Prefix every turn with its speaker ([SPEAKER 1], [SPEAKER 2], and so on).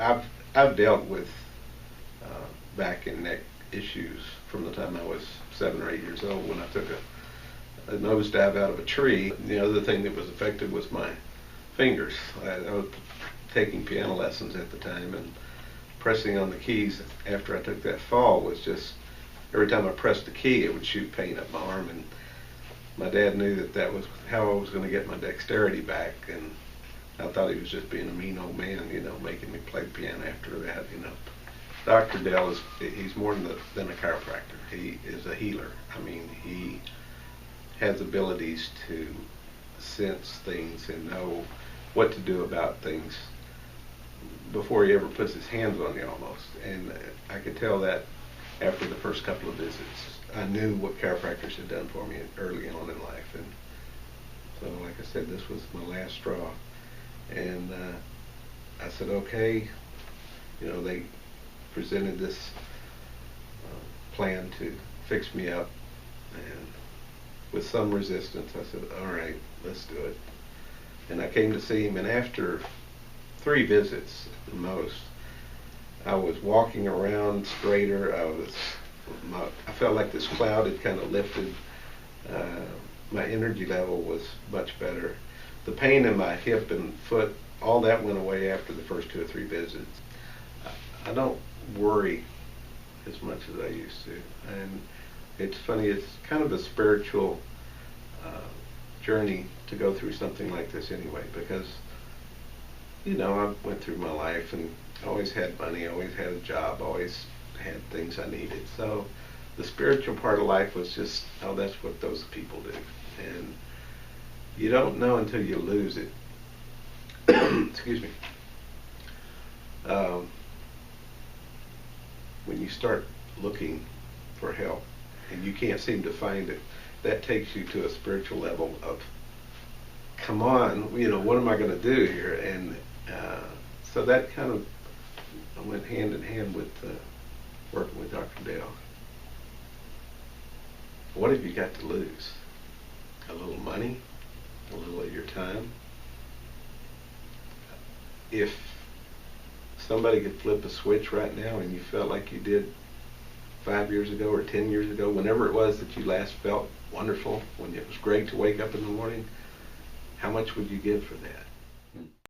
[SPEAKER 1] I've I've dealt with back and neck issues from the time I was 7 or 8 years old when I took a nosedive out of a tree. The other thing that was affected was my fingers. I was taking piano lessons at the time, and pressing on the keys after I took that fall was just, every time I pressed the key it would shoot pain up my arm, and my dad knew that that was how I was going to get my dexterity back, and I thought he was just being a mean old man, making me play piano after that. Dr. Dell he's more than a chiropractor. He is a healer. I mean, he has abilities to sense things and know what to do about things before he ever puts his hands on you almost. And I could tell that after the first couple of visits. I knew what chiropractors had done for me early on in life. And so, like I said, this was my last straw. And I said, okay, they presented this plan to fix me up, and with some resistance I said, all right, let's do it. And I came to see him, and after 3 visits at the most, I was walking around straighter. I felt like this cloud had kind of lifted. My energy level was much better. The pain in my hip and foot, all that went away after the first 2 or 3 visits. I don't worry as much as I used to. And it's funny, it's kind of a spiritual journey to go through something like this anyway, because I went through my life and always had money, always had a job, always had things I needed. So the spiritual part of life was just, oh, that's what those people do. And you don't know until you lose it. Excuse me. When you start looking for help and you can't seem to find it, that takes you to a spiritual level of, come on, what am I going to do here? And so that kind of went hand in hand with working with Dr. Dale. What have you got to lose? A little money, a little of your time. If somebody could flip a switch right now and you felt like you did 5 years ago or 10 years ago, whenever it was that you last felt wonderful, when it was great to wake up in the morning, how much would you give for that?